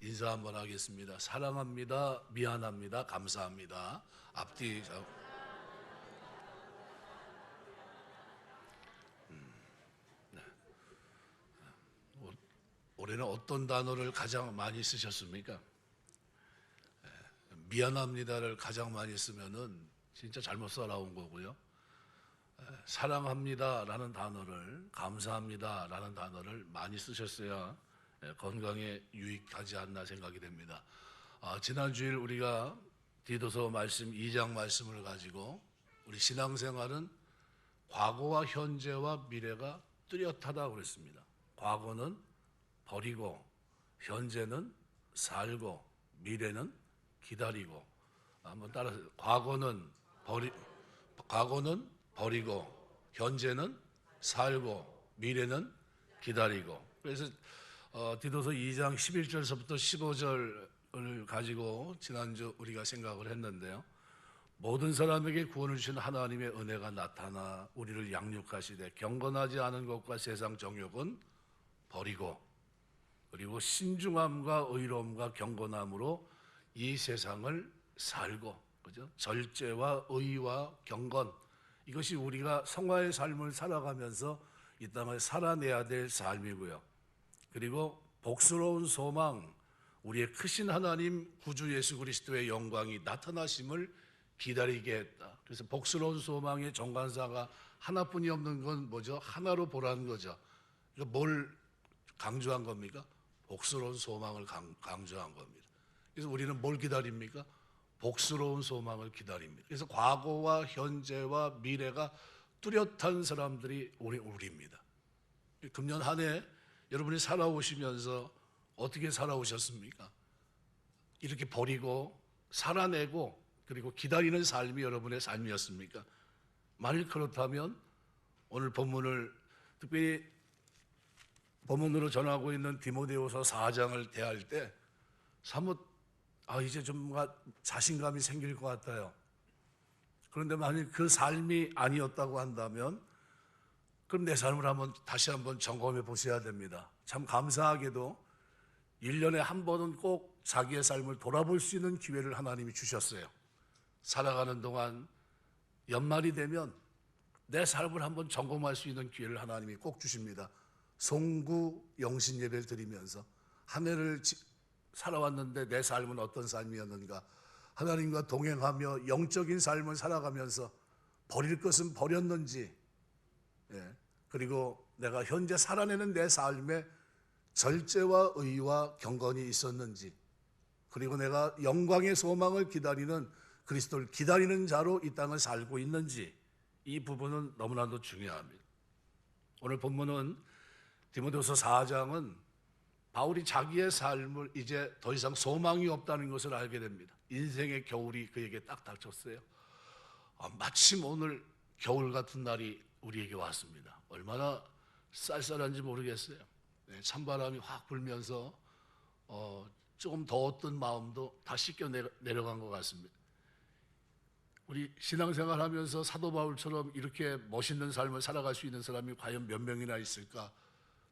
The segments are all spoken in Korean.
인사 한번 하겠습니다. 사랑합니다. 미안합니다. 감사합니다. 앞뒤 올해는 어떤 단어를 가장 많이 쓰셨습니까? 미안합니다를 가장 많이 쓰면은 진짜 잘못 살아온 거고요. 사랑합니다라는 단어를, 감사합니다라는 단어를 많이 쓰셨어야 건강에 유익하지 않나 생각이 됩니다. 지난 주일 우리가 디도서 말씀 2장 말씀을 가지고 우리 신앙생활은 과거와 현재와 미래가 뚜렷하다고 그랬습니다. 과거는 버리고, 현재는 살고, 미래는 기다리고. 한번 따라서 과거는 버리고, 현재는 살고, 미래는 기다리고. 그래서 디도서 2장 11절서부터 15절을 가지고 지난주 우리가 생각을 했는데요. 모든 사람에게 구원을 주신 하나님의 은혜가 나타나 우리를 양육하시되 경건하지 않은 것과 세상 정욕은 버리고, 그리고 신중함과 의로움과 경건함으로 이 세상을 살고, 그죠? 절제와 의와 경건, 이것이 우리가 성화의 삶을 살아가면서 이 땅을 살아내야 될 삶이고요. 그리고 복스러운 소망, 우리의 크신 하나님 구주 예수 그리스도의 영광이 나타나심을 기다리게 했다. 그래서 복스러운 소망의 정관사가 하나뿐이 없는 건 뭐죠? 하나로 보라는 거죠. 그러니까 뭘 강조한 겁니까? 복스러운 소망을 강조한 겁니다. 그래서 우리는 뭘 기다립니까? 복스러운 소망을 기다립니다. 그래서 과거와 현재와 미래가 뚜렷한 사람들이 우리입니다. 금년 한 해 여러분이 살아오시면서 어떻게 살아오셨습니까? 이렇게 버리고 살아내고 그리고 기다리는 삶이 여러분의 삶이었습니까? 만일 그렇다면 오늘 본문을 특별히 본문으로 전하고 있는 디모데후서 4장을 대할 때 사뭇 이제 좀 뭔가 자신감이 생길 것 같아요. 그런데 만일 그 삶이 아니었다고 한다면 그럼 내 삶을 다시 한번 점검해 보셔야 됩니다. 참 감사하게도 1년에 한 번은 꼭 자기의 삶을 돌아볼 수 있는 기회를 하나님이 주셨어요. 살아가는 동안 연말이 되면 내 삶을 한번 점검할 수 있는 기회를 하나님이 꼭 주십니다. 송구 영신 예배를 드리면서 한 해를 살아왔는데 내 삶은 어떤 삶이었는가, 하나님과 동행하며 영적인 삶을 살아가면서 버릴 것은 버렸는지, 그리고 내가 현재 살아내는 내 삶에 절제와 의와 경건이 있었는지, 그리고 내가 영광의 소망을 기다리는 그리스도를 기다리는 자로 이 땅을 살고 있는지, 이 부분은 너무나도 중요합니다. 오늘 본문은 디모데후서 4장은 바울이 자기의 삶을 이제 더 이상 소망이 없다는 것을 알게 됩니다. 인생의 겨울이 그에게 딱 닥쳤어요. 마침 오늘 겨울 같은 날이 우리에게 왔습니다. 얼마나 쌀쌀한지 모르겠어요. 찬바람이 확 불면서 조금 더웠던 마음도 다 씻겨 내려간 것 같습니다. 우리 신앙생활 하면서 사도 바울처럼 이렇게 멋있는 삶을 살아갈 수 있는 사람이 과연 몇 명이나 있을까?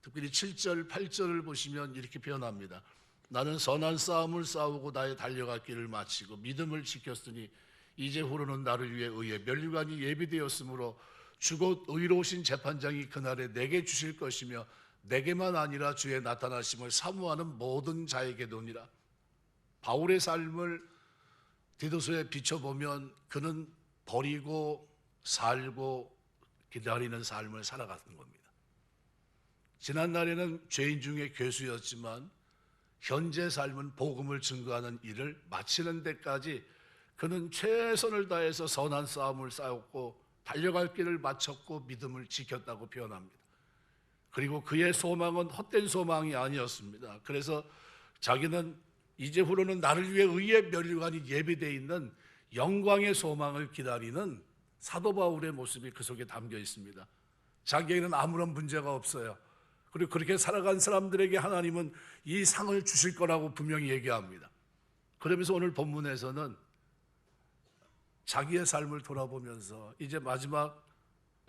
특별히 7절, 8절을 보시면 이렇게 표현합니다. 나는 선한 싸움을 싸우고 나의 달려갈 길을 마치고 믿음을 지켰으니 이제후로는 나를 위해 의의 면류관이 예비되었으므로 주곧 의로우신 재판장이 그날에 내게 주실 것이며 내게만 아니라 주의 나타나심을 사모하는 모든 자에게도니라. 바울의 삶을 디도서에 비춰보면 그는 버리고 살고 기다리는 삶을 살아갔던 겁니다. 지난날에는 죄인 중에 괴수였지만 현재 삶은 복음을 증거하는 일을 마치는 데까지 그는 최선을 다해서 선한 싸움을 싸웠고 달려갈 길을 마쳤고 믿음을 지켰다고 표현합니다. 그리고 그의 소망은 헛된 소망이 아니었습니다. 그래서 자기는 이제후로는 나를 위해 의의 면류관이 예비되어 있는 영광의 소망을 기다리는 사도 바울의 모습이 그 속에 담겨 있습니다. 자기에게는 아무런 문제가 없어요. 그리고 그렇게 살아간 사람들에게 하나님은 이 상을 주실 거라고 분명히 얘기합니다. 그러면서 오늘 본문에서는 자기의 삶을 돌아보면서 이제 마지막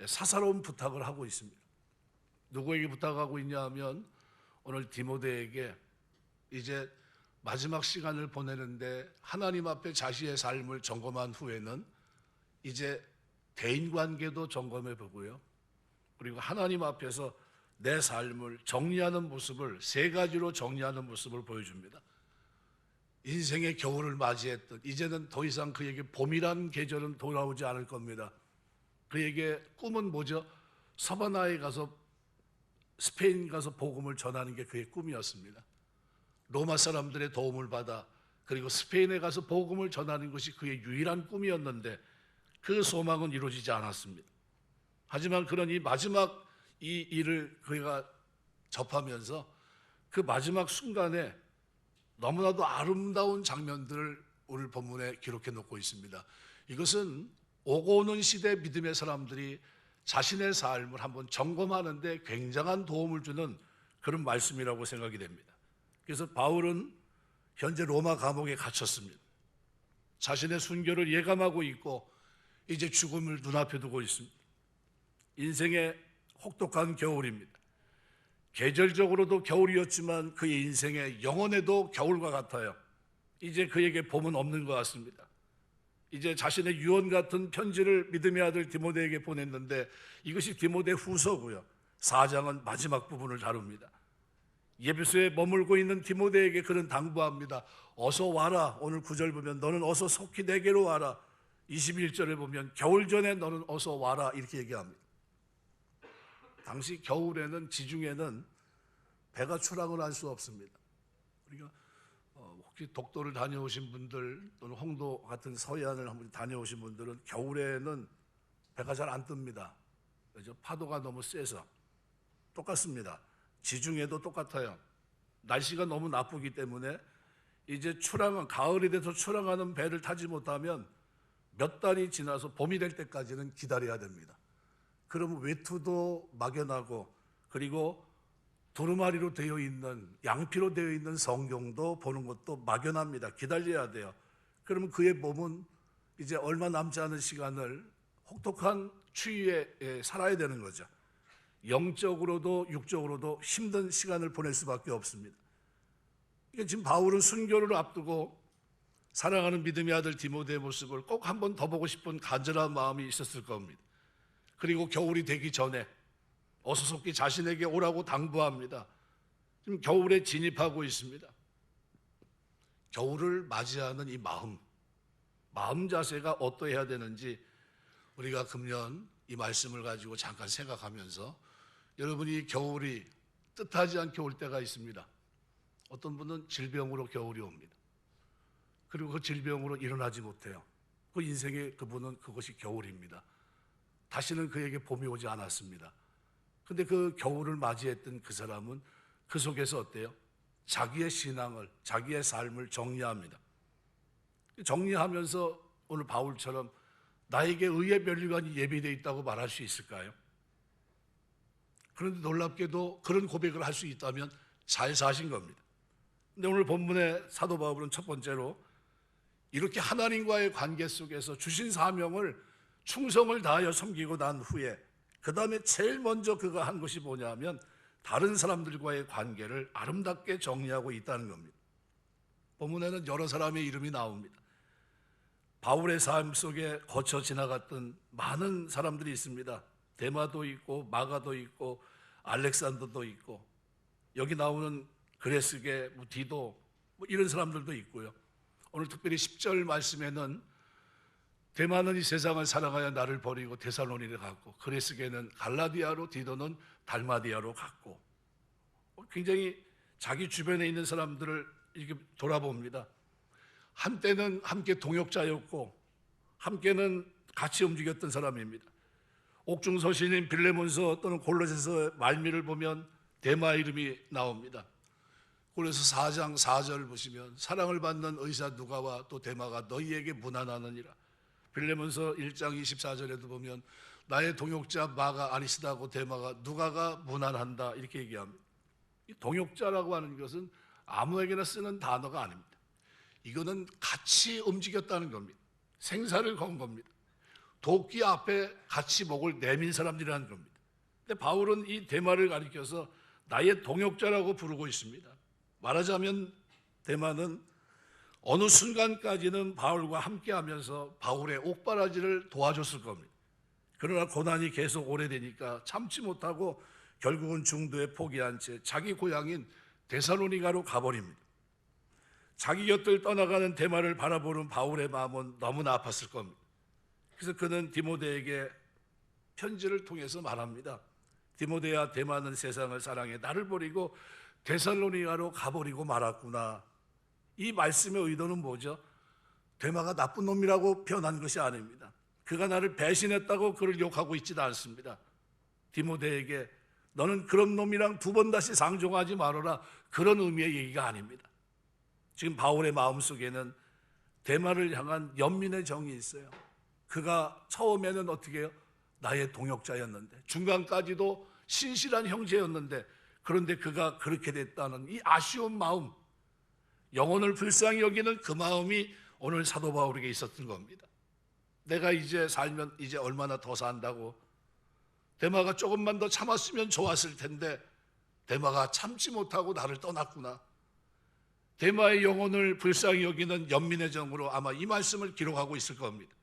사사로운 부탁을 하고 있습니다. 누구에게 부탁하고 있냐 하면 오늘 디모데에게 이제 마지막 시간을 보내는데 하나님 앞에 자신의 삶을 점검한 후에는 이제 대인관계도 점검해 보고요. 그리고 하나님 앞에서 내 삶을 정리하는 모습을 세 가지로 정리하는 모습을 보여줍니다. 인생의 겨울을 맞이했던 이제는 더 이상 그에게 봄이란 계절은 돌아오지 않을 겁니다. 그에게 꿈은 뭐죠? 서바나에 가서 스페인 가서 복음을 전하는 게 그의 꿈이었습니다. 로마 사람들의 도움을 받아 그리고 스페인에 가서 복음을 전하는 것이 그의 유일한 꿈이었는데 그 소망은 이루어지지 않았습니다. 하지만 그런 이 마지막 이 일을 그가 접하면서 그 마지막 순간에 너무나도 아름다운 장면들을 오늘 본문에 기록해 놓고 있습니다. 이것은 오고 오는 시대 믿음의 사람들이 자신의 삶을 한번 점검하는데 굉장한 도움을 주는 그런 말씀이라고 생각이 됩니다. 그래서 바울은 현재 로마 감옥에 갇혔습니다. 자신의 순교를 예감하고 있고 이제 죽음을 눈앞에 두고 있습니다. 인생의 혹독한 겨울입니다. 계절적으로도 겨울이었지만 그의 인생의 영혼에도 겨울과 같아요. 이제 그에게 봄은 없는 것 같습니다. 이제 자신의 유언 같은 편지를 믿음의 아들 디모데에게 보냈는데 이것이 디모데 후서고요. 4장은 마지막 부분을 다룹니다. 예배소에 머물고 있는 디모데에게 그는 당부합니다. 어서 와라. 오늘 9절 보면 너는 어서 속히 내게로 와라. 21절에 보면 겨울 전에 너는 어서 와라 이렇게 얘기합니다. 당시 겨울에는 지중해는 배가 출항을 할 수 없습니다. 우리가 혹시 독도를 다녀오신 분들 또는 홍도 같은 서해안을 한번 다녀오신 분들은 겨울에는 배가 잘 안 뜹니다. 그렇죠? 파도가 너무 세서. 똑같습니다. 지중해도 똑같아요. 날씨가 너무 나쁘기 때문에 이제 가을이 돼서 출항하는 배를 타지 못하면 몇 달이 지나서 봄이 될 때까지는 기다려야 됩니다. 그러면 외투도 막연하고 그리고 두루마리로 되어 있는 양피로 되어 있는 성경도 보는 것도 막연합니다. 기다려야 돼요. 그러면 그의 몸은 이제 얼마 남지 않은 시간을 혹독한 추위에 살아야 되는 거죠. 영적으로도 육적으로도 힘든 시간을 보낼 수밖에 없습니다. 그러니까 지금 바울은 순교를 앞두고 사랑하는 믿음의 아들 디모데의 모습을 꼭 한 번 더 보고 싶은 간절한 마음이 있었을 겁니다. 그리고 겨울이 되기 전에 어서 속히 자신에게 오라고 당부합니다. 지금 겨울에 진입하고 있습니다. 겨울을 맞이하는 이 마음 자세가 어떠해야 되는지 우리가 금년 이 말씀을 가지고 잠깐 생각하면서 여러분이 겨울이 뜻하지 않게 올 때가 있습니다. 어떤 분은 질병으로 겨울이 옵니다. 그리고 그 질병으로 일어나지 못해요. 그 인생의 그분은 그것이 겨울입니다. 다시는 그에게 봄이 오지 않았습니다. 근데 그 겨울을 맞이했던 그 사람은 그 속에서 어때요? 자기의 신앙을, 자기의 삶을 정리합니다. 정리하면서 오늘 바울처럼 나에게 의의 면류관이 예비되어 있다고 말할 수 있을까요? 그런데 놀랍게도 그런 고백을 할 수 있다면 잘 사신 겁니다. 근데 오늘 본문의 사도 바울은 첫 번째로 이렇게 하나님과의 관계 속에서 주신 사명을 충성을 다하여 섬기고 난 후에 그 다음에 제일 먼저 그가 한 것이 뭐냐면 다른 사람들과의 관계를 아름답게 정리하고 있다는 겁니다. 본문에는 여러 사람의 이름이 나옵니다. 바울의 삶 속에 거쳐 지나갔던 많은 사람들이 있습니다. 데마도 있고 마가도 있고 알렉산더도 있고 여기 나오는 그레스게 디도 이런 사람들도 있고요. 오늘 특별히 10절 말씀에는 데마는 이 세상을 사랑하여 나를 버리고 데살로니를 갔고 그레스게는 갈라디아로 디도는 달마디아로 갔고 굉장히 자기 주변에 있는 사람들을 이렇게 돌아봅니다. 한때는 함께 동역자였고 함께는 같이 움직였던 사람입니다. 옥중서신인 빌레몬서 또는 골로새서 말미를 보면 데마 이름이 나옵니다. 골로새 4장 4절 보시면 사랑을 받는 의사 누가와 또 데마가 너희에게 문안하느니라. 빌레몬서 1장 24절에도 보면 나의 동역자 마가 아리스다고 데마가 누가가 문안한다 이렇게 얘기합니다. 이 동역자라고 하는 것은 아무에게나 쓰는 단어가 아닙니다. 이거는 같이 움직였다는 겁니다. 생사를 건 겁니다. 도끼 앞에 같이 목을 내민 사람들이라는 겁니다. 근데 바울은 이 데마를 가리켜서 나의 동역자라고 부르고 있습니다. 말하자면 대마는 어느 순간까지는 바울과 함께하면서 바울의 옥바라지를 도와줬을 겁니다. 그러나 고난이 계속 오래되니까 참지 못하고 결국은 중도에 포기한 채 자기 고향인 데살로니가로 가버립니다. 자기 곁을 떠나가는 대마를 바라보는 바울의 마음은 너무나 아팠을 겁니다. 그래서 그는 디모데에게 편지를 통해서 말합니다. 디모데야, 대마는 세상을 사랑해 나를 버리고 데살로니가로 가버리고 말았구나. 이 말씀의 의도는 뭐죠? 대마가 나쁜 놈이라고 표현한 것이 아닙니다. 그가 나를 배신했다고 그를 욕하고 있지도 않습니다. 디모데에게 너는 그런 놈이랑 두 번 다시 상종하지 말아라, 그런 의미의 얘기가 아닙니다. 지금 바울의 마음속에는 대마를 향한 연민의 정이 있어요. 그가 처음에는 어떻게 해요? 나의 동역자였는데, 중간까지도 신실한 형제였는데, 그런데 그가 그렇게 됐다는 이 아쉬운 마음, 영혼을 불쌍히 여기는 그 마음이 오늘 사도 바울에게 있었던 겁니다. 내가 이제 살면 이제 얼마나 더 산다고, 대마가 조금만 더 참았으면 좋았을 텐데 대마가 참지 못하고 나를 떠났구나. 대마의 영혼을 불쌍히 여기는 연민의 정으로 아마 이 말씀을 기록하고 있을 겁니다.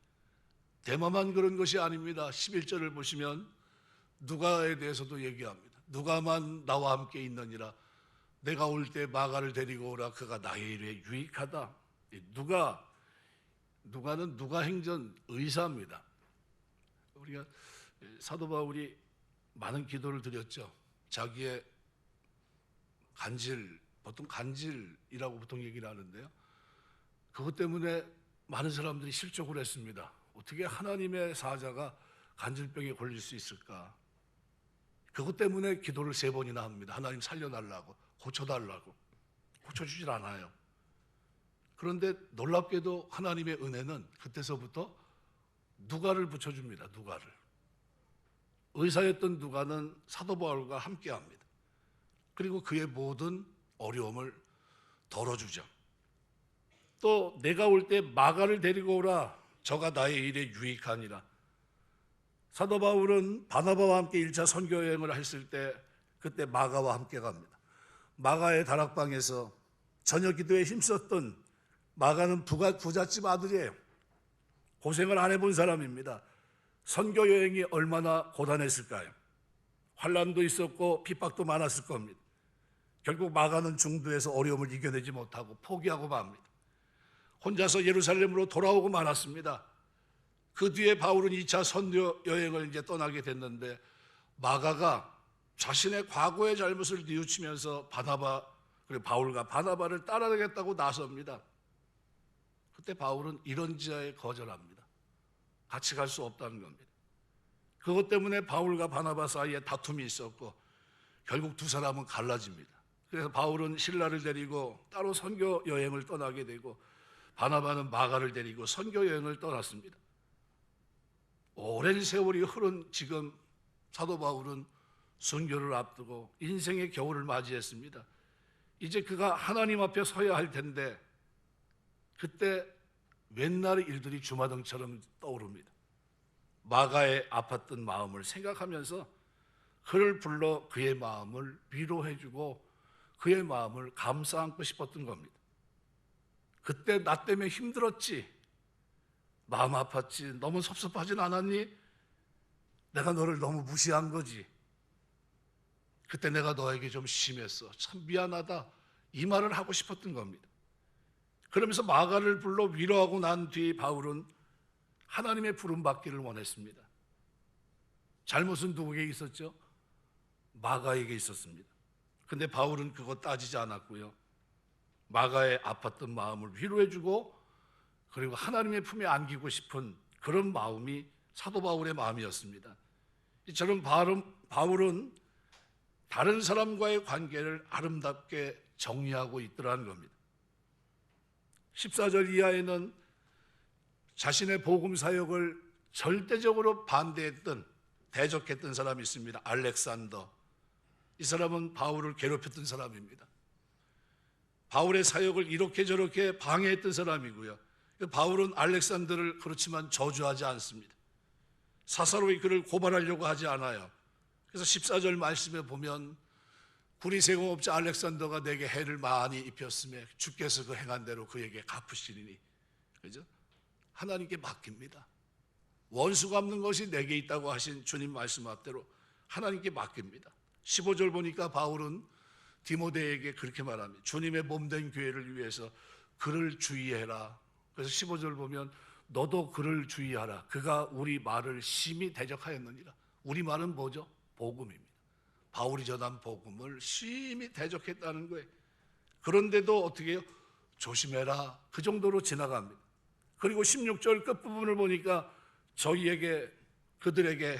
대마만 그런 것이 아닙니다. 11절을 보시면 누가에 대해서도 얘기합니다. 누가만 나와 함께 있느니라. 내가 올 때 마가를 데리고 오라. 그가 나의 일에 유익하다. 누가는 누가행전 의사입니다. 우리가 사도 바울이 많은 기도를 드렸죠. 자기의 간질, 보통 간질이라고 보통 얘기를 하는데요. 그것 때문에 많은 사람들이 실족을 했습니다. 어떻게 하나님의 사자가 간질병에 걸릴 수 있을까? 그것 때문에 기도를 3번이나 합니다. 하나님 살려달라고, 고쳐달라고. 고쳐주질 않아요. 그런데 놀랍게도 하나님의 은혜는 그때서부터 누가를 붙여줍니다. 누가를. 의사였던 누가는 사도 바울과 함께합니다. 그리고 그의 모든 어려움을 덜어주죠. 또 내가 올 때 마가를 데리고 오라. 저가 나의 일에 유익하니라. 사도 바울은 바나바와 함께 1차 선교 여행을 했을 때 그때 마가와 함께 갑니다. 마가의 다락방에서 저녁 기도에 힘썼던 마가는 부잣집 아들이에요. 고생을 안 해본 사람입니다. 선교 여행이 얼마나 고단했을까요? 환난도 있었고 핍박도 많았을 겁니다. 결국 마가는 중도에서 어려움을 이겨내지 못하고 포기하고 맙니다. 혼자서 예루살렘으로 돌아오고 말았습니다. 그 뒤에 바울은 2차 선교 여행을 이제 떠나게 됐는데 마가가 자신의 과거의 잘못을 뉘우치면서 바울과 바나바를 따라가겠다고 나섭니다. 그때 바울은 이런 지하에 거절합니다. 같이 갈 수 없다는 겁니다. 그것 때문에 바울과 바나바 사이에 다툼이 있었고 결국 두 사람은 갈라집니다. 그래서 바울은 신라를 데리고 따로 선교 여행을 떠나게 되고 바나바는 마가를 데리고 선교 여행을 떠났습니다. 오랜 세월이 흐른 지금 사도 바울은 순교를 앞두고 인생의 겨울을 맞이했습니다. 이제 그가 하나님 앞에 서야 할 텐데 그때 옛날의 일들이 주마등처럼 떠오릅니다. 마가의 아팠던 마음을 생각하면서 그를 불러 그의 마음을 위로해주고 그의 마음을 감싸 안고 싶었던 겁니다. 그때 나 때문에 힘들었지, 마음 아팠지, 너무 섭섭하진 않았니? 내가 너를 너무 무시한 거지. 그때 내가 너에게 좀 심했어. 참 미안하다. 이 말을 하고 싶었던 겁니다. 그러면서 마가를 불러 위로하고 난 뒤 바울은 하나님의 부름 받기를 원했습니다. 잘못은 누구에게 있었죠? 마가에게 있었습니다. 근데 바울은 그거 따지지 않았고요. 마가의 아팠던 마음을 위로해주고 그리고 하나님의 품에 안기고 싶은 그런 마음이 사도 바울의 마음이었습니다. 이처럼 바울은 다른 사람과의 관계를 아름답게 정리하고 있더라는 겁니다. 14절 이하에는 자신의 복음 사역을 절대적으로 반대했던, 대적했던 사람이 있습니다. 알렉산더. 이 사람은 바울을 괴롭혔던 사람입니다. 바울의 사역을 이렇게 저렇게 방해했던 사람이고요. 바울은 알렉산더를 그렇지만 저주하지 않습니다. 사사로이 그를 고발하려고 하지 않아요. 그래서 14절 말씀에 보면 구리세공업자 알렉산더가 내게 해를 많이 입혔으며 주께서 그 행한 대로 그에게 갚으시리니. 그죠? 하나님께 맡깁니다. 원수 갚는 것이 내게 있다고 하신 주님 말씀대로 하나님께 맡깁니다. 15절 보니까 바울은 디모데에게 그렇게 말합니다. 주님의 몸된 교회를 위해서 그를 주의해라. 그래서 15절 보면 너도 그를 주의하라. 그가 우리 말을 심히 대적하였느니라. 우리 말은 뭐죠? 복음입니다. 바울이 전한 복음을 심히 대적했다는 거예요. 그런데도 어떻게 해요? 조심해라. 그 정도로 지나갑니다. 그리고 16절 끝부분을 보니까 저희에게 그들에게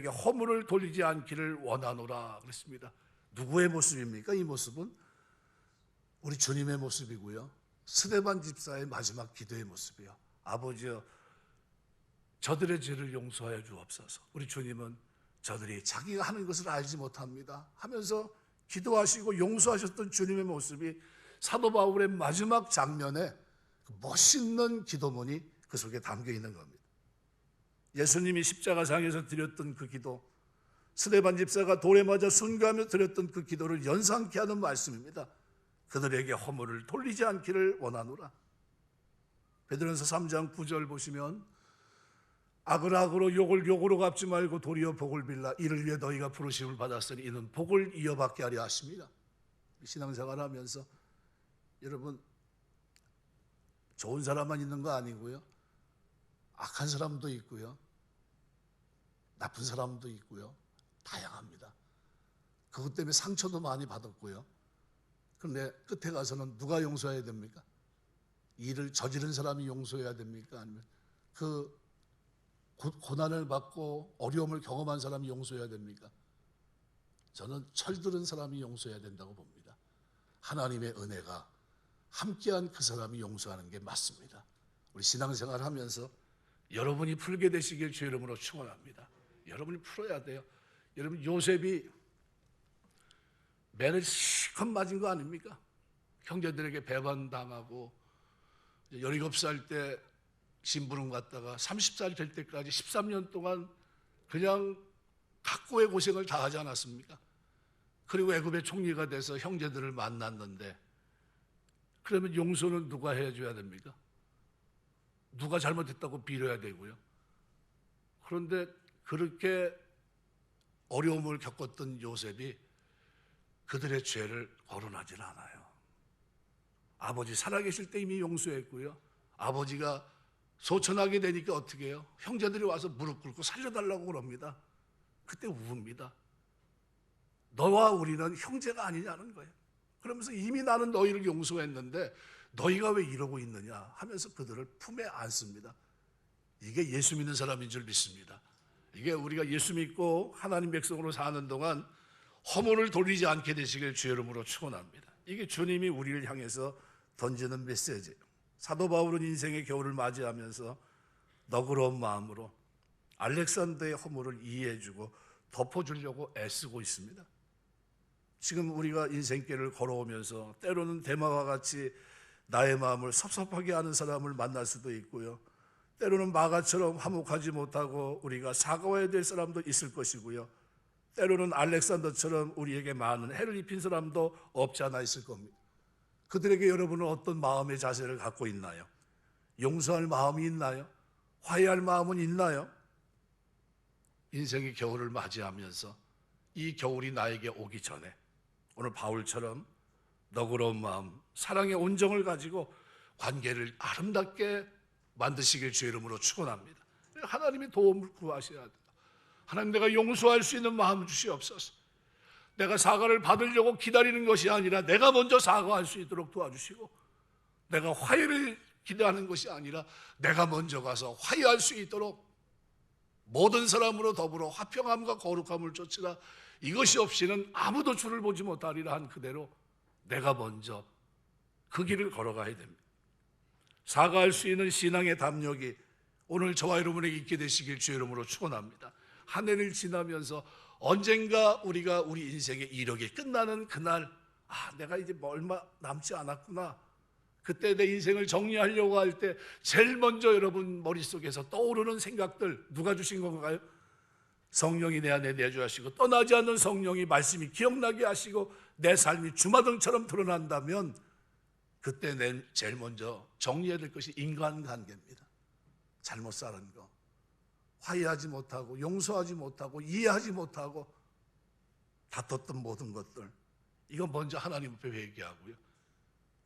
허물을 돌리지 않기를 원하노라 그랬습니다. 누구의 모습입니까? 이 모습은 우리 주님의 모습이고요. 스데반 집사의 마지막 기도의 모습이요. 아버지여, 저들의 죄를 용서하여 주옵소서. 우리 주님은 저들이 자기가 하는 것을 알지 못합니다 하면서 기도하시고 용서하셨던 주님의 모습이 사도 바울의 마지막 장면에 멋있는 기도문이 그 속에 담겨 있는 겁니다. 예수님이 십자가상에서 드렸던 그 기도, 스데반 집사가 돌에 맞아 순교하며 드렸던 그 기도를 연상케 하는 말씀입니다. 그들에게 허물을 돌리지 않기를 원하노라. 베드로전서 3장 9절 보시면 악을 악으로 욕을 욕으로 갚지 말고 도리어 복을 빌라. 이를 위해 너희가 부르심을 받았으니 이는 복을 이어받게 하려 하십니다. 신앙생활하면서 여러분, 좋은 사람만 있는 거 아니고요, 악한 사람도 있고요, 나쁜 사람도 있고요, 다양합니다. 그것 때문에 상처도 많이 받았고요. 그런데 끝에 가서는 누가 용서해야 됩니까? 일을 저지른 사람이 용서해야 됩니까? 아니면 그 고난을 받고 어려움을 경험한 사람이 용서해야 됩니까? 저는 철들은 사람이 용서해야 된다고 봅니다. 하나님의 은혜가 함께한 그 사람이 용서하는 게 맞습니다. 우리 신앙생활 하면서 여러분이 풀게 되시길 주의 이름으로 축원합니다. 여러분이 풀어야 돼요. 여러분, 요셉이 매를 실컷 맞은 거 아닙니까? 형제들에게 배반당하고 17살 때 심부름 갔다가 30살 될 때까지 13년 동안 그냥 각고의 고생을 다 하지 않았습니까? 그리고 애굽의 총리가 돼서 형제들을 만났는데, 그러면 용서는 누가 해줘야 됩니까? 누가 잘못했다고 빌어야 되고요. 그런데 그렇게 어려움을 겪었던 요셉이 그들의 죄를 거론하지는 않아요. 아버지 살아계실 때 이미 용서했고요. 아버지가 소천하게 되니까 어떻게 해요? 형제들이 와서 무릎 꿇고 살려달라고 그럽니다. 그때 우습니다. 너와 우리는 형제가 아니냐는 거예요. 그러면서 이미 나는 너희를 용서했는데 너희가 왜 이러고 있느냐 하면서 그들을 품에 안습니다. 이게 예수 믿는 사람인 줄 믿습니다. 이게 우리가 예수 믿고 하나님 백성으로 사는 동안 허물을 돌리지 않게 되시길 주의 이름으로 축원합니다. 이게 주님이 우리를 향해서 던지는 메시지예요. 사도 바울은 인생의 겨울을 맞이하면서 너그러운 마음으로 알렉산더의 허물을 이해해주고 덮어주려고 애쓰고 있습니다. 지금 우리가 인생길을 걸어오면서 때로는 대마와 같이 나의 마음을 섭섭하게 하는 사람을 만날 수도 있고요, 때로는 마가처럼 화목하지 못하고 우리가 사과해야 될 사람도 있을 것이고요, 때로는 알렉산더처럼 우리에게 많은 해를 입힌 사람도 없지 않아 있을 겁니다. 그들에게 여러분은 어떤 마음의 자세를 갖고 있나요? 용서할 마음이 있나요? 화해할 마음은 있나요? 인생의 겨울을 맞이하면서 이 겨울이 나에게 오기 전에 오늘 바울처럼 너그러운 마음, 사랑의 온정을 가지고 관계를 아름답게 만드시길 주의 이름으로 축원합니다. 하나님의 도움을 구하셔야 돼요. 하나님, 내가 용서할 수 있는 마음 주시옵소서. 내가 사과를 받으려고 기다리는 것이 아니라 내가 먼저 사과할 수 있도록 도와주시고, 내가 화해를 기대하는 것이 아니라 내가 먼저 가서 화해할 수 있도록 모든 사람으로 더불어 화평함과 거룩함을 쫓으라. 이것이 없이는 아무도 주를 보지 못하리라 한 그대로 내가 먼저 그 길을 걸어가야 됩니다. 사과할 수 있는 신앙의 담력이 오늘 저와 여러분에게 있게 되시길 주의 이름으로 축원합니다. 한 해를 지나면서 언젠가 우리가 우리 인생의 이력이 끝나는 그날, 내가 이제 얼마 남지 않았구나, 그때 내 인생을 정리하려고 할 때 제일 먼저 여러분 머릿속에서 떠오르는 생각들 누가 주신 건가요? 성령이 내 안에 내주하시고 떠나지 않는 성령이 말씀이 기억나게 하시고 내 삶이 주마등처럼 드러난다면 그때 제일 먼저 정리해야 될 것이 인간관계입니다. 잘못 살은 거, 화해하지 못하고 용서하지 못하고 이해하지 못하고 다퉜던 모든 것들, 이건 먼저 하나님 앞에 회개하고요.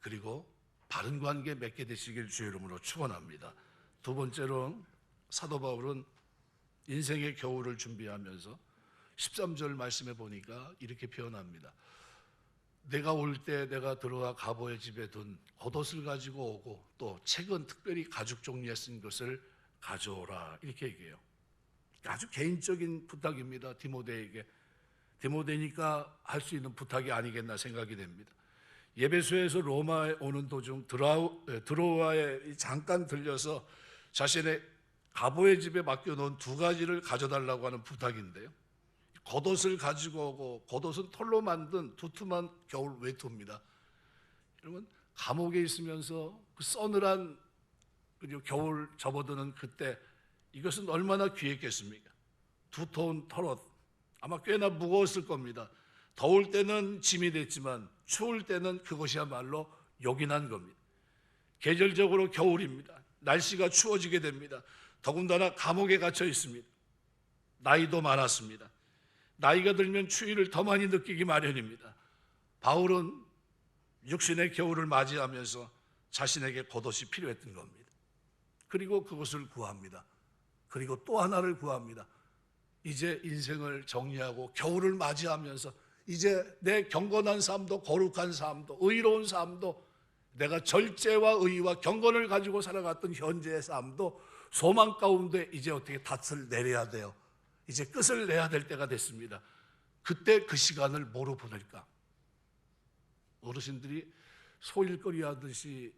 그리고 바른 관계 맺게 되시길 주의 이름으로 축원합니다. 두 번째로 사도 바울은 인생의 겨울을 준비하면서 13절 말씀해 보니까 이렇게 표현합니다. 내가 올 때 내가 들어와 가보의 집에 둔 겉옷을 가지고 오고 또 책은 특별히 가죽 종이에 쓴 것을 가져오라, 이렇게 얘기해요. 아주 개인적인 부탁입니다. 디모데에게. 디모데니까 할 수 있는 부탁이 아니겠나 생각이 됩니다. 예배소에서 로마에 오는 도중 드로아에 잠깐 들려서 자신의 가보의 집에 맡겨놓은 두 가지를 가져달라고 하는 부탁인데요. 겉옷을 가지고 오고, 겉옷은 털로 만든 두툼한 겨울 외투입니다. 여러분, 감옥에 있으면서 그 서늘한 겨울 접어드는 그때 이것은 얼마나 귀했겠습니까? 두터운 털옷, 아마 꽤나 무거웠을 겁니다. 더울 때는 짐이 됐지만 추울 때는 그것이야말로 요긴한 겁니다. 계절적으로 겨울입니다. 날씨가 추워지게 됩니다. 더군다나 감옥에 갇혀 있습니다. 나이도 많았습니다. 나이가 들면 추위를 더 많이 느끼기 마련입니다. 바울은 육신의 겨울을 맞이하면서 자신에게 겉옷이 필요했던 겁니다. 그리고 그것을 구합니다. 그리고 또 하나를 구합니다. 이제 인생을 정리하고 겨울을 맞이하면서 이제 내 경건한 삶도 거룩한 삶도 의로운 삶도 내가 절제와 의와 경건을 가지고 살아갔던 현재의 삶도 소망 가운데 이제 어떻게 닷을 내려야 돼요. 이제 끝을 내야 될 때가 됐습니다. 그때 그 시간을 뭐로 보낼까? 어르신들이 소일거리 하듯이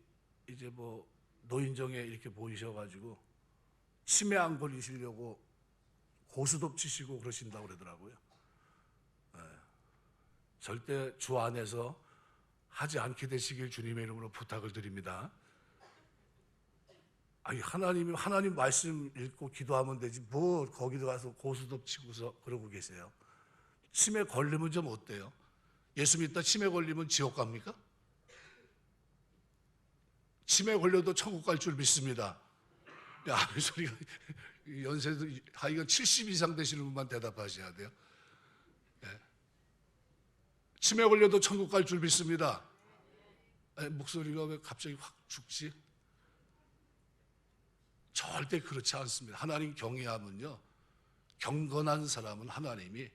이제 뭐 노인정에 이렇게 모이셔가지고 치매 안 걸리시려고 고스톱 치시고 그러신다고 그러더라고요. 절대 주 안에서 하지 않게 되시길 주님의 이름으로 부탁을 드립니다. 아니, 하나님 말씀 읽고 기도하면 되지 뭐 거기도 가서 고스톱 치고서 그러고 계세요. 치매 걸리면 좀 어때요? 예수 믿다 치매 걸리면 지옥 갑니까? 치매 걸려도 천국 갈 줄 믿습니다. 야, 이 소리가 연세도 하여간 70 이상 되시는 분만 대답하셔야 돼요. 네. 치매 걸려도 천국 갈 줄 믿습니다. 아니, 목소리가 왜 갑자기 확 죽지? 절대 그렇지 않습니다. 하나님 경외하면요, 경건한 사람은 하나님이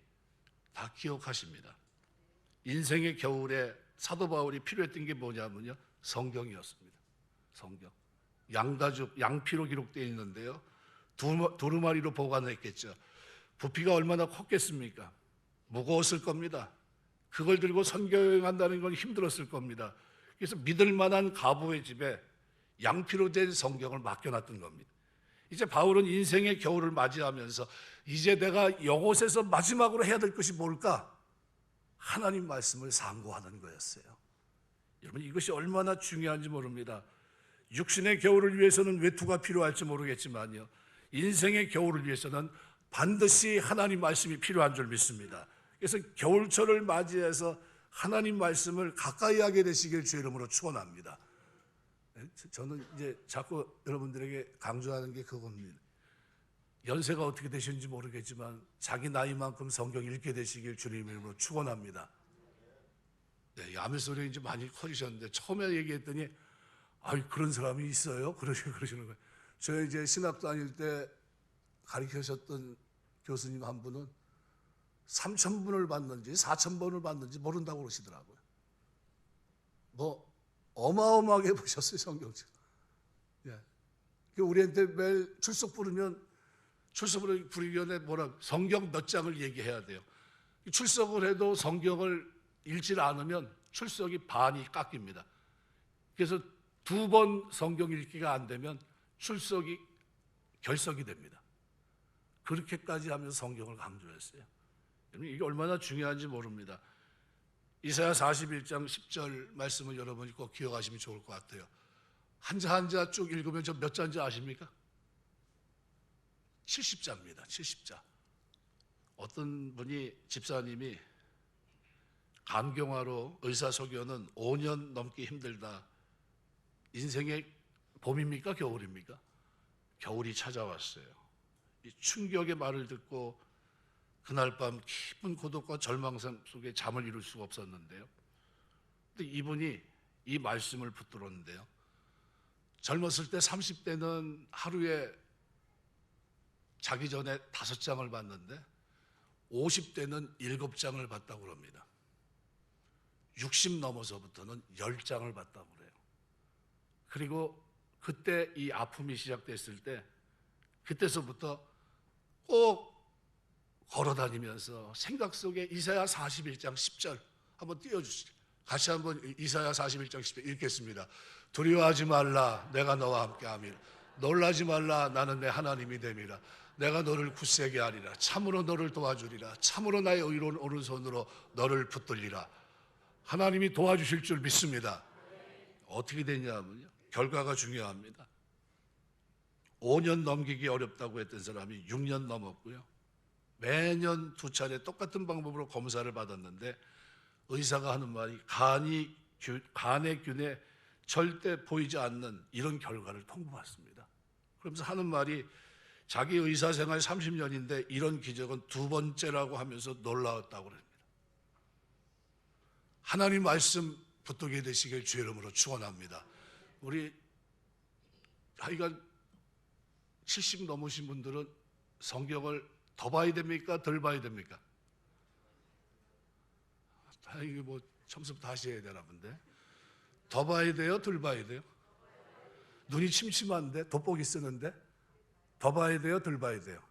다 기억하십니다. 인생의 겨울에 사도 바울이 필요했던 게 뭐냐면요, 성경이었습니다. 성경. 양가죽, 양피로 기록되어 있는데요, 두루마리로 보관했겠죠. 부피가 얼마나 컸겠습니까? 무거웠을 겁니다. 그걸 들고 선교여행한다는 건 힘들었을 겁니다. 그래서 믿을 만한 가부의 집에 양피로 된 성경을 맡겨놨던 겁니다. 이제 바울은 인생의 겨울을 맞이하면서 이제 내가 이곳에서 마지막으로 해야 될 것이 뭘까? 하나님 말씀을 상고하는 거였어요. 여러분, 이것이 얼마나 중요한지 모릅니다. 육신의 겨울을 위해서는 외투가 필요할지 모르겠지만요, 인생의 겨울을 위해서는 반드시 하나님 말씀이 필요한 줄 믿습니다. 그래서 겨울철을 맞이해서 하나님 말씀을 가까이 하게 되시길 주의 이름으로 축원합니다. 저는 이제 자꾸 여러분들에게 강조하는 게 그겁니다. 연세가 어떻게 되시는지 모르겠지만 자기 나이만큼 성경 읽게 되시길 주님 이름으로 축원합니다. 네, 야매소리 이제 많이 커지셨는데 처음에 얘기했더니 아이, 그런 사람이 있어요? 그러시는 거예요. 저 이제 신학 다닐 때 가르치셨던 교수님 한 분은 3,000분을 받는지 4,000번을 받는지 모른다고 그러시더라고요. 뭐 어마어마하게 보셨어요, 성경책. 예. 우리한테 매일 출석 부르기 전에 성경 몇 장을 얘기해야 돼요. 출석을 해도 성경을 읽지 않으면 출석이 반이 깎입니다. 그래서 2번 성경 읽기가 안 되면 출석이 결석이 됩니다. 그렇게까지 하면서 성경을 강조했어요. 이게 얼마나 중요한지 모릅니다. 이사야 41장 10절 말씀을 여러분이 꼭 기억하시면 좋을 것 같아요. 한자 한자 쭉 읽으면 저 몇 자인지 아십니까? 70자입니다. 70자. 어떤 분이 집사님이 간경화로 의사소견은 5년 넘기 힘들다. 인생의 봄입니까? 겨울입니까? 겨울이 찾아왔어요. 이 충격의 말을 듣고 그날 밤 깊은 고독과 절망 속에 잠을 이룰 수가 없었는데요. 근데 이분이 이 말씀을 붙들었는데요. 젊었을 때 30대는 하루에 자기 전에 5장을 봤는데 50대는 7장을 봤다고 그럽니다. 60 넘어서부터는 10장을 봤다고 그래요. 그리고 그때 이 아픔이 시작됐을 때 그때서부터 꼭 걸어다니면서 생각 속에 이사야 41장 10절 한번 띄워주시죠. 같이 한번 이사야 41장 10절 읽겠습니다. 두려워하지 말라 내가 너와 함께함이라. 놀라지 말라 나는 내 하나님이 됨이라. 내가 너를 굳세게 하리라. 참으로 너를 도와주리라. 참으로 나의 의로운 오른손으로 너를 붙들리라. 하나님이 도와주실 줄 믿습니다. 어떻게 되냐면요, 결과가 중요합니다. 5년 넘기기 어렵다고 했던 사람이 6년 넘었고요. 매년 2차례 똑같은 방법으로 검사를 받았는데 의사가 하는 말이 간의 균에 절대 보이지 않는 이런 결과를 통보받습니다. 그러면서 하는 말이 자기 의사생활 30년인데 이런 기적은 2번째라고 하면서 놀라웠다고 합니다. 하나님 말씀 붙들게 되시길 주의 이름으로 축원합니다. 우리 하여간 70 넘으신 분들은 성경을 더 봐야 됩니까? 덜 봐야 됩니까? 이게 뭐 처음부터 다시 해야 되나 본데. 더 봐야 돼요? 덜 봐야 돼요? 눈이 침침한데 돋보기 쓰는데 더 봐야 돼요? 덜 봐야 돼요?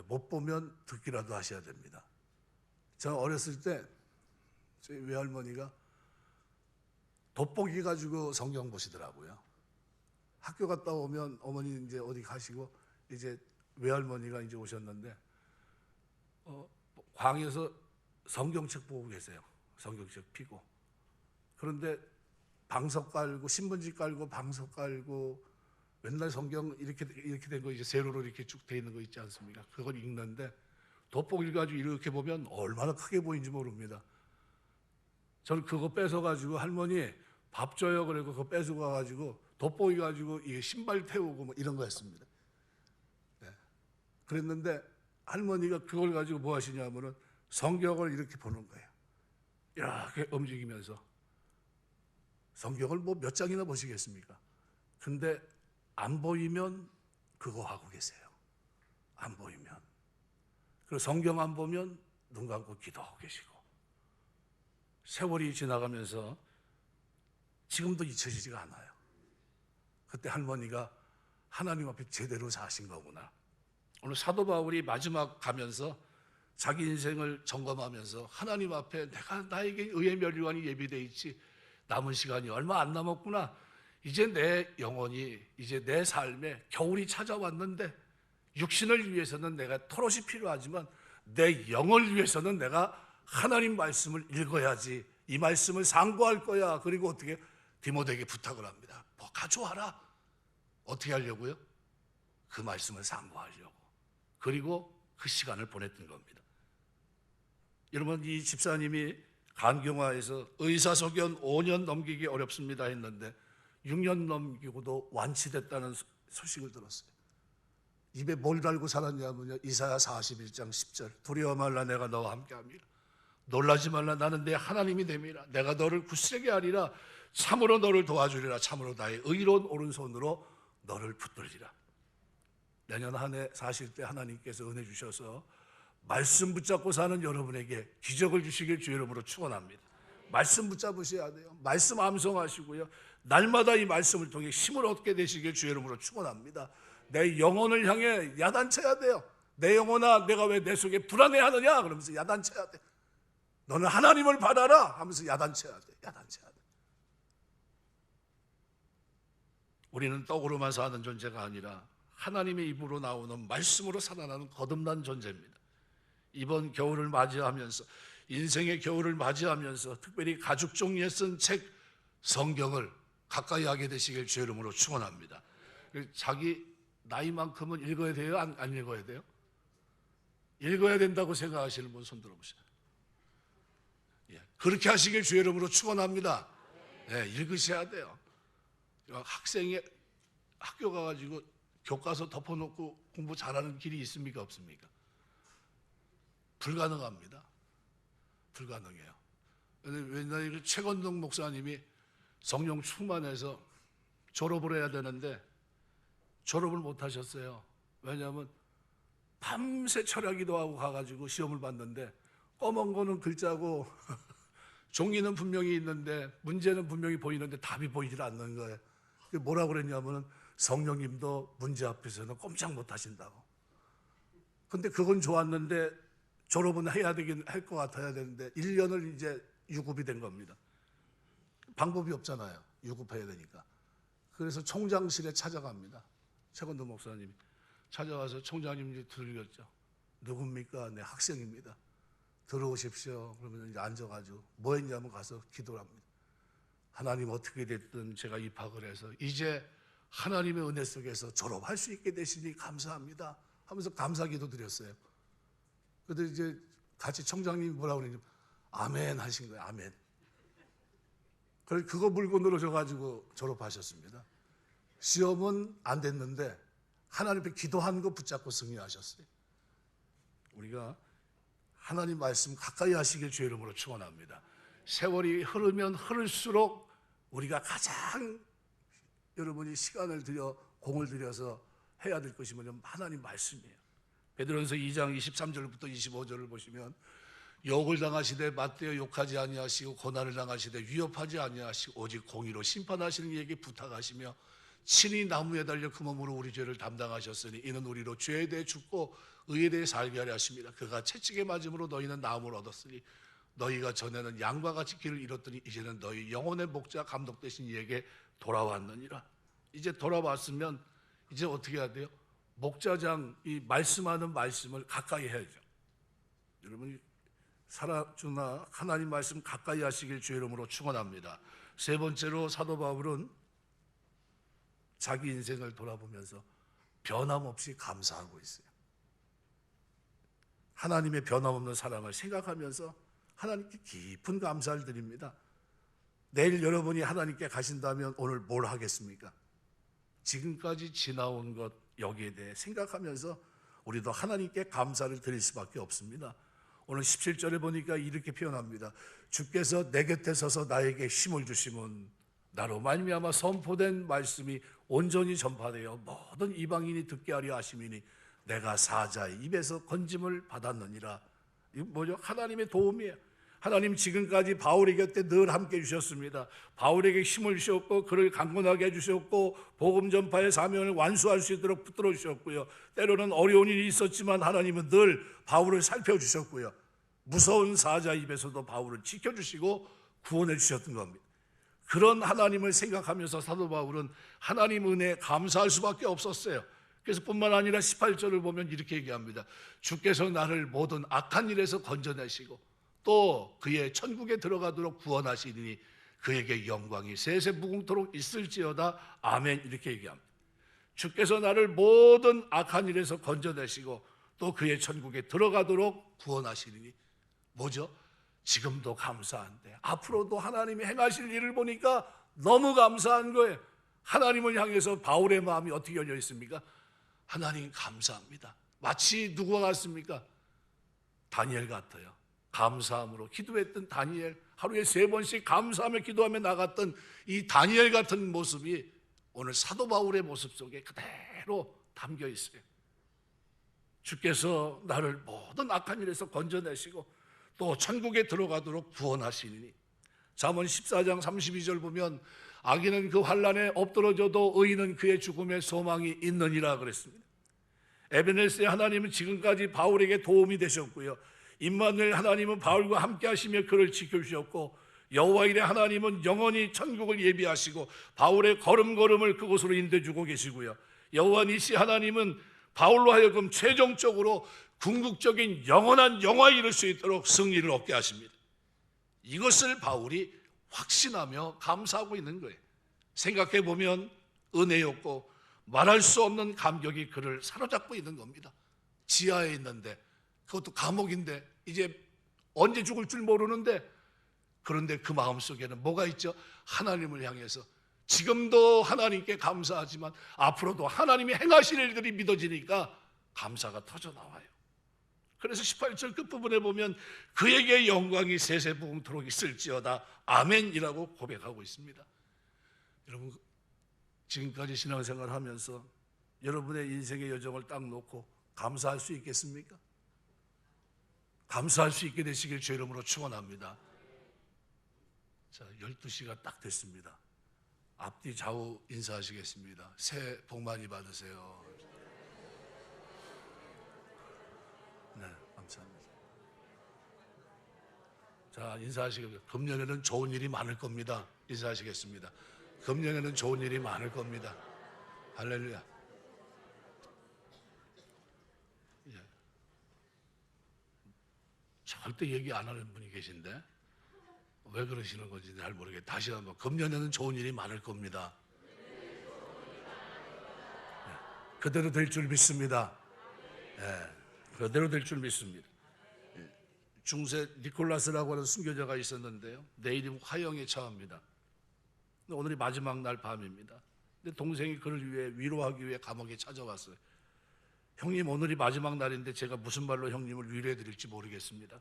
못 보면 듣기라도 하셔야 됩니다. 저는 어렸을 때 저희 외할머니가 돋보기 가지고 성경 보시더라고요. 학교 갔다 오면 어머니 이제 어디 가시고 이제 외할머니가 이제 오셨는데 광에서 성경책 보고 계세요. 성경책 피고. 그런데 방석 깔고 신문지 깔고 방석 깔고 맨날 성경 이렇게 된 거 이제 세로로 이렇게 쭉 돼 있는 거 있지 않습니까? 그걸 읽는데 돋보기를 가지고 이렇게 보면 얼마나 크게 보이는지 모릅니다. 저는 그거 뺏어 가지고 할머니 밥 줘요 그리고 그거 뺏어 가지고 돋보기 가지고 이게 신발 태우고 뭐 이런 거 했습니다. 네. 그랬는데 할머니가 그걸 가지고 뭐 하시냐면은 성경을 이렇게 보는 거예요. 이렇게 움직이면서 성경을 뭐 몇 장이나 보시겠습니까? 근데 안 보이면 그거 하고 계세요. 안 보이면. 그리고 성경 안 보면 눈 감고 기도하고 계시고. 세월이 지나가면서 지금도 잊혀지지가 않아요. 그때 할머니가 하나님 앞에 제대로 사신 거구나. 오늘 사도 바울이 마지막 가면서 자기 인생을 점검하면서 하나님 앞에 내가 나에게 의의 멸류관이 예비되어 있지 남은 시간이 얼마 안 남았구나. 이제 내 영혼이 이제 내 삶에 겨울이 찾아왔는데 육신을 위해서는 내가 토롯이 필요하지만 내 영을 위해서는 내가 하나님 말씀을 읽어야지. 이 말씀을 상고할 거야. 그리고 어떻게 디모데에게 부탁을 합니다. 뭐 가져와라. 어떻게 하려고요? 그 말씀을 상고하려고. 그리고 그 시간을 보냈던 겁니다. 여러분, 이 집사님이 간경화에서 의사소견 5년 넘기기 어렵습니다 했는데 6년 넘기고도 완치됐다는 소식을 들었어요. 입에 뭘 달고 살았냐면요, 이사야 41장 10절 두려워 말라 내가 너와 함께함이라. 놀라지 말라 나는 내 하나님이 됨이라. 내가 너를 굳세게 하리라. 참으로 너를 도와주리라. 참으로 나의 의로운 오른손으로 너를 붙들리라. 내년 한 해 사실 때 하나님께서 은혜 주셔서 말씀 붙잡고 사는 여러분에게 기적을 주시길 주의 이름으로 축원합니다. 말씀 붙잡으셔야 돼요. 말씀 암송하시고요. 날마다 이 말씀을 통해 힘을 얻게 되시길 주의 이름으로 축원합니다. 내 영혼을 향해 야단쳐야 돼요. 내 영혼아 내가 왜 내 속에 불안해하느냐 그러면서 야단쳐야 돼. 너는 하나님을 바라라 하면서 야단쳐야 돼. 야단쳐야 돼. 우리는 떡으로만 사는 존재가 아니라 하나님의 입으로 나오는 말씀으로 살아나는 거듭난 존재입니다. 이번 겨울을 맞이하면서 인생의 겨울을 맞이하면서 특별히 가죽 종이에 쓴 책 성경을 가까이 하게 되시길 주의 이름으로 축원합니다. 자기 나이만큼은 읽어야 돼요? 안 읽어야 돼요? 읽어야 된다고 생각하시는 분 손 들어보세요. 예, 그렇게 하시길 주의 이름으로 축원합니다. 예, 읽으셔야 돼요. 학생이 학교 가가지고 교과서 덮어놓고 공부 잘하는 길이 있습니까? 없습니까? 불가능합니다. 불가능해요. 왜냐하면 최건동 목사님이 성령 충만해서 졸업을 해야 되는데 졸업을 못 하셨어요. 왜냐하면 밤새 철야 기도하고 가가지고 시험을 봤는데 검은 거는 글자고 종이는 분명히 있는데 문제는 분명히 보이는데 답이 보이질 않는 거예요. 뭐라고 그랬냐면 성령님도 문제 앞에서는 꼼짝 못 하신다고. 근데 그건 좋았는데 졸업은 해야 되긴 할 것 같아야 되는데 1년을 이제 유급이 된 겁니다. 방법이 없잖아요. 유급해야 되니까. 그래서 총장실에 찾아갑니다. 최건도 목사님이 찾아와서 총장님이 들렸죠. 누굽니까? 네, 학생입니다. 들어오십시오. 그러면 이제 앉아가지고 뭐 했냐면 가서 기도를 합니다. 하나님 어떻게 됐든 제가 입학을 해서 이제 하나님의 은혜 속에서 졸업할 수 있게 되시니 감사합니다 하면서 감사기도 드렸어요. 그런데 이제 같이 총장님이 뭐라고 그러냐면 아멘 하신 거예요. 아멘. 그래서 그거 물고 늘어져가지고 졸업하셨습니다. 시험은 안 됐는데 하나님 앞에 기도한 거 붙잡고 승리하셨어요. 우리가 하나님 말씀 가까이 하시길 주의 이름으로 축원합니다. 세월이 흐르면 흐를수록 우리가 가장 여러분이 시간을 들여 공을 들여서 해야 될 것이 뭐냐면 하나님 말씀이에요. 베드로전서 2장 23절부터 25절을 보시면 욕을 당하시되 맞대어 욕하지 아니하시고 고난을 당하시되 위협하지 아니하시고 오직 공의로 심판하시는 이에게 부탁하시며 친히 나무에 달려 그 몸으로 우리 죄를 담당하셨으니 이는 우리로 죄에 대해 죽고 의에 대해 살게 하려 하십니다. 그가 채찍에 맞음으로 너희는 나음을 얻었으니 너희가 전에는 양과 같이 길을 잃었더니 이제는 너희 영혼의 목자 감독 되신 이에게 돌아왔느니라. 이제 돌아왔으면 이제 어떻게 해야 돼요? 목자장 이 말씀하는 말씀을 가까이 해야죠. 여러분이 살아주나 하나님 말씀 가까이 하시길 주의 이름으로 축원합니다. 세 번째로 사도 바울은 자기 인생을 돌아보면서 변함없이 감사하고 있어요. 하나님의 변함없는 사랑을 생각하면서 하나님께 깊은 감사를 드립니다. 내일 여러분이 하나님께 가신다면 오늘 뭘 하겠습니까? 지금까지 지나온 것 여기에 대해 생각하면서 우리도 하나님께 감사를 드릴 수밖에 없습니다. 오늘 17절에 보니까 이렇게 표현합니다. 주께서 내 곁에 서서 나에게 힘을 주심은 나로 말미암아 선포된 말씀이 온전히 전파되어 모든 이방인이 듣게 하려 하심이니 내가 사자의 입에서 건짐을 받았느니라. 이거 뭐죠? 하나님의 도움이에요. 하나님 지금까지 바울의 곁에 늘 함께 해주셨습니다. 바울에게 힘을 주셨고 그를 강건하게 해주셨고 복음 전파의 사명을 완수할 수 있도록 붙들어 주셨고요. 때로는 어려운 일이 있었지만 하나님은 늘 바울을 살펴주셨고요. 무서운 사자 입에서도 바울을 지켜주시고 구원해 주셨던 겁니다. 그런 하나님을 생각하면서 사도 바울은 하나님 은혜에 감사할 수밖에 없었어요. 그래서 뿐만 아니라 18절을 보면 이렇게 얘기합니다. 주께서 나를 모든 악한 일에서 건져내시고 또 그의 천국에 들어가도록 구원하시니 그에게 영광이 세세 무궁토록 있을지어다. 아멘. 이렇게 얘기합니다. 주께서 나를 모든 악한 일에서 건져내시고 또 그의 천국에 들어가도록 구원하시니 뭐죠? 지금도 감사한데 앞으로도 하나님이 행하실 일을 보니까 너무 감사한 거예요. 하나님을 향해서 바울의 마음이 어떻게 열려 있습니까? 하나님 감사합니다. 마치 누구와 같습니까? 다니엘 같아요. 감사함으로 기도했던 다니엘, 하루에 3번씩 감사하며 기도하며 나갔던 이 다니엘 같은 모습이 오늘 사도 바울의 모습 속에 그대로 담겨 있어요. 주께서 나를 모든 악한 일에서 건져내시고 또 천국에 들어가도록 구원하시니. 잠언 14장 32절 보면 악인은 그 환난에 엎드러져도 의인은 그의 죽음에 소망이 있느니라 그랬습니다. 에베네스의 하나님은 지금까지 바울에게 도움이 되셨고요. 임마누엘 하나님은 바울과 함께 하시며 그를 지켜주셨고 여호와일의 하나님은 영원히 천국을 예비하시고 바울의 걸음걸음을 그곳으로 인도해주고 계시고요. 여호와 니시 하나님은 바울로 하여금 최종적으로 궁극적인 영원한 영화에 이를 수 있도록 승리를 얻게 하십니다. 이것을 바울이 확신하며 감사하고 있는 거예요. 생각해 보면 은혜였고 말할 수 없는 감격이 그를 사로잡고 있는 겁니다. 지하에 있는데 그것도 감옥인데 이제 언제 죽을 줄 모르는데, 그런데 그 마음속에는 뭐가 있죠? 하나님을 향해서 지금도 하나님께 감사하지만 앞으로도 하나님이 행하실 일들이 믿어지니까 감사가 터져나와요. 그래서 18절 끝부분에 보면 그에게 영광이 세세무궁토록 있을지어다 아멘이라고 고백하고 있습니다. 여러분, 지금까지 신앙생활을 하면서 여러분의 인생의 여정을 딱 놓고 감사할 수 있겠습니까? 감사할 수 있게 되시길 주의 이름으로 축원합니다. 자, 12시가 딱 됐습니다. 앞뒤 좌우 인사하시겠습니다. 새해 복 많이 받으세요. 네, 감사합니다. 자, 인사하시겠습니다. 금년에는 좋은 일이 많을 겁니다. 인사하시겠습니다. 금년에는 좋은 일이 많을 겁니다. 할렐루야. 예. 절대 얘기 안 하는 분이 계신데 왜 그러시는 건지 잘 모르겠어요. 다시 한번, 금년에는 좋은 일이 많을 겁니다. 예. 그대로 될 줄 믿습니다. 예. 그대로 될 줄 믿습니다. 예. 중세 니콜라스라고 하는 순교자가 있었는데요, 내일이 화형에 처합니다. 오늘이 마지막 날 밤입니다. 근데 동생이 그를 위해 위로하기 위해 감옥에 찾아왔어요. 형님, 오늘이 마지막 날인데 제가 무슨 말로 형님을 위로해 드릴지 모르겠습니다.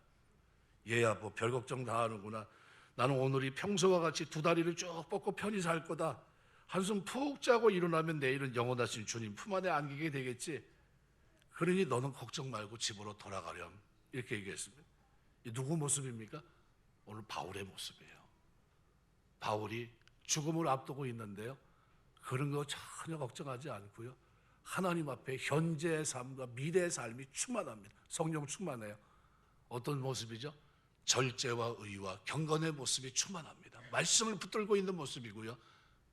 얘야, 뭐 별 걱정 다 하는구나. 나는 오늘이 평소와 같이 두 다리를 쭉 뻗고 편히 살 거다. 한숨 푹 자고 일어나면 내일은 영원하신 주님 품 안에 안기게 되겠지. 그러니 너는 걱정 말고 집으로 돌아가렴. 이렇게 얘기했습니다. 이 누구 모습입니까? 오늘 바울의 모습이에요. 바울이 죽음을 앞두고 있는데요, 그런 거 전혀 걱정하지 않고요, 하나님 앞에 현재의 삶과 미래의 삶이 충만합니다. 성령 충만해요. 어떤 모습이죠? 절제와 의와 경건의 모습이 충만합니다. 말씀을 붙들고 있는 모습이고요,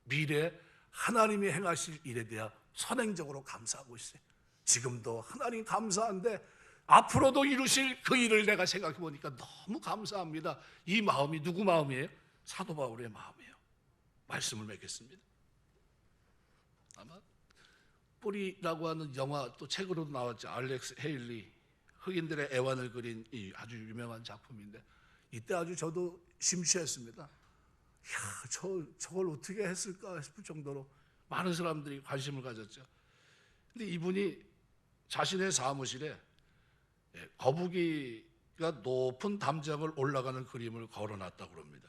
미래 하나님이 행하실 일에 대한 선행적으로 감사하고 있어요. 지금도 하나님 감사한데 앞으로도 이루실 그 일을 내가 생각해 보니까 너무 감사합니다. 이 마음이 누구 마음이에요? 사도 바울의 마음이에요. 말씀을 맺겠습니다. 아마 뿌리라고 하는 영화, 또 책으로도 나왔죠. 알렉스 헤일리, 흑인들의 애완을 그린 이 아주 유명한 작품인데, 이때 아주 저도 심취했습니다. 이야, 저걸 어떻게 했을까 싶을 정도로 많은 사람들이 관심을 가졌죠. 근데 이분이 자신의 사무실에 거북이가 높은 담장을 올라가는 그림을 걸어놨다고 합니다.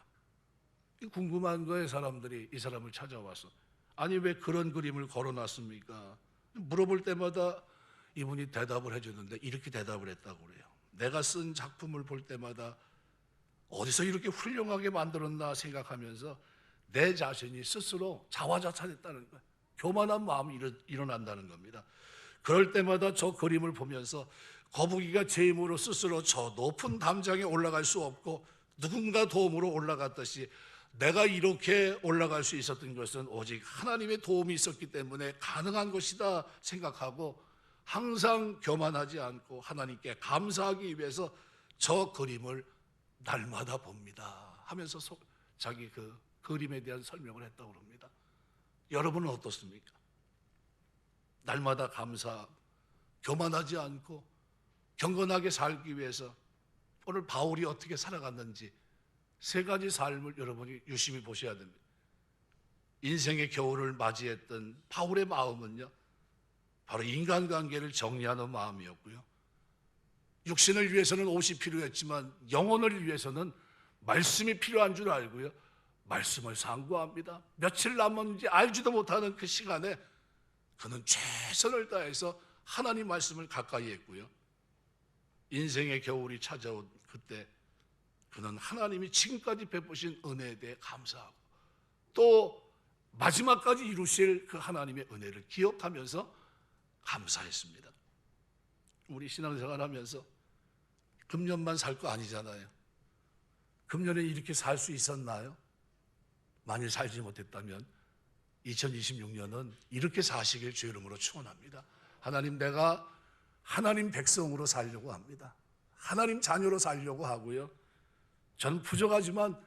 궁금한 거예요. 사람들이 이 사람을 찾아와서, 아니 왜 그런 그림을 걸어놨습니까? 물어볼 때마다 이분이 대답을 해주는데 이렇게 대답을 했다고 그래요. 내가 쓴 작품을 볼 때마다 어디서 이렇게 훌륭하게 만들었나 생각하면서 내 자신이 스스로 자화자찬했다는 거예요. 교만한 마음이 일어난다는 겁니다. 그럴 때마다 저 그림을 보면서 거북이가 제 힘으로 스스로 저 높은 담장에 올라갈 수 없고 누군가 도움으로 올라갔듯이 내가 이렇게 올라갈 수 있었던 것은 오직 하나님의 도움이 있었기 때문에 가능한 것이다 생각하고 항상 교만하지 않고 하나님께 감사하기 위해서 저 그림을 날마다 봅니다 하면서 자기 그 그림에 대한 설명을 했다고 합니다. 여러분은 어떻습니까? 날마다 감사, 교만하지 않고 경건하게 살기 위해서 오늘 바울이 어떻게 살아갔는지 세 가지 삶을 여러분이 유심히 보셔야 됩니다. 인생의 겨울을 맞이했던 바울의 마음은요, 바로 인간관계를 정리하는 마음이었고요, 육신을 위해서는 옷이 필요했지만 영혼을 위해서는 말씀이 필요한 줄 알고요, 말씀을 상고합니다. 며칠 남았는지 알지도 못하는 그 시간에 그는 최선을 다해서 하나님 말씀을 가까이 했고요, 인생의 겨울이 찾아온 그때 그는 하나님이 지금까지 베푸신 은혜에 대해 감사하고 또 마지막까지 이루실 그 하나님의 은혜를 기억하면서 감사했습니다. 우리 신앙생활 하면서 금년만 살 거 아니잖아요. 금년에 이렇게 살 수 있었나요? 만일 살지 못했다면 2026년은 이렇게 사시길 주의 이름으로 축원합니다. 하나님, 내가 하나님 백성으로 살려고 합니다. 하나님 자녀로 살려고 하고요, 저는 부족하지만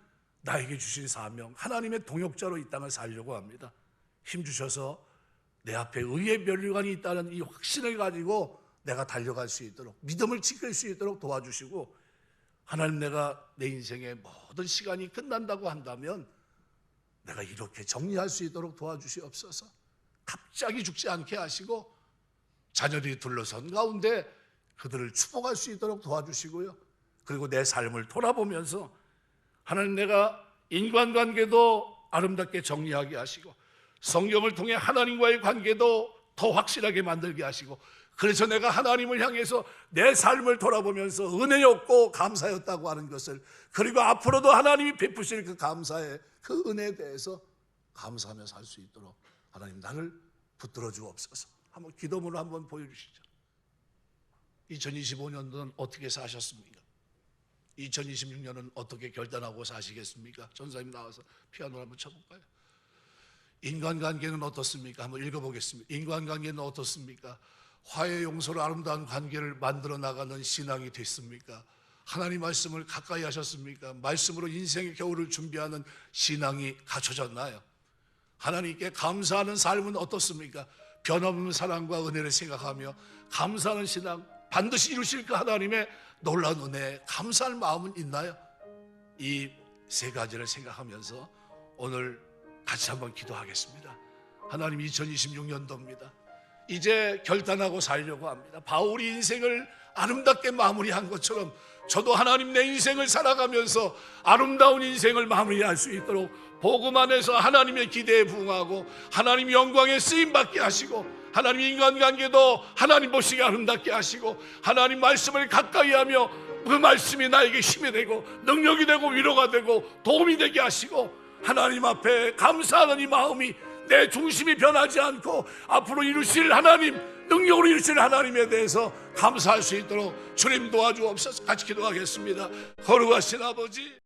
나에게 주신 사명, 하나님의 동역자로 이 땅을 살려고 합니다. 힘주셔서 내 앞에 의의 면류관이 있다는 이 확신을 가지고 내가 달려갈 수 있도록, 믿음을 지킬 수 있도록 도와주시고, 하나님, 내가 내 인생의 모든 시간이 끝난다고 한다면 내가 이렇게 정리할 수 있도록 도와주시옵소서. 갑자기 죽지 않게 하시고 자녀들이 둘러선 가운데 그들을 축복할 수 있도록 도와주시고요. 그리고 내 삶을 돌아보면서 하나님, 내가 인간관계도 아름답게 정리하게 하시고 성경을 통해 하나님과의 관계도 더 확실하게 만들게 하시고, 그래서 내가 하나님을 향해서 내 삶을 돌아보면서 은혜였고 감사였다고 하는 것을, 그리고 앞으로도 하나님이 베푸실 그 감사의 그 은혜에 대해서 감사하며 살 수 있도록 하나님, 나를 붙들어 주옵소서. 한번 기도문을 한번 보여주시죠. 2025년도는 어떻게 사셨습니까? 2026년은 어떻게 결단하고 사시겠습니까? 전사님 나와서 피아노 한번 쳐볼까요? 인간관계는 어떻습니까? 한번 읽어보겠습니다. 인간관계는 어떻습니까? 화해, 용서로 아름다운 관계를 만들어 나가는 신앙이 됐습니까? 하나님 말씀을 가까이 하셨습니까? 말씀으로 인생의 겨울을 준비하는 신앙이 갖춰졌나요? 하나님께 감사하는 삶은 어떻습니까? 변함없는 사랑과 은혜를 생각하며 감사하는 신앙, 반드시 이루실 그 하나님의 놀라운 은혜에 감사할 마음은 있나요? 이 세 가지를 생각하면서 오늘 같이 한번 기도하겠습니다. 하나님, 2026년도입니다. 이제 결단하고 살려고 합니다. 바울이 인생을 아름답게 마무리한 것처럼 저도 하나님, 내 인생을 살아가면서 아름다운 인생을 마무리할 수 있도록 복음 안에서 하나님의 기대에 부응하고 하나님 영광에 쓰임받게 하시고, 하나님 인간관계도 하나님 보시기에 아름답게 하시고, 하나님 말씀을 가까이 하며 그 말씀이 나에게 힘이 되고 능력이 되고 위로가 되고 도움이 되게 하시고, 하나님 앞에 감사하는 이 마음이, 내 중심이 변하지 않고 앞으로 이루실 하나님, 능력으로 이루실 하나님에 대해서 감사할 수 있도록 주님 도와주옵소서. 같이 기도하겠습니다. 거룩하신 아버지,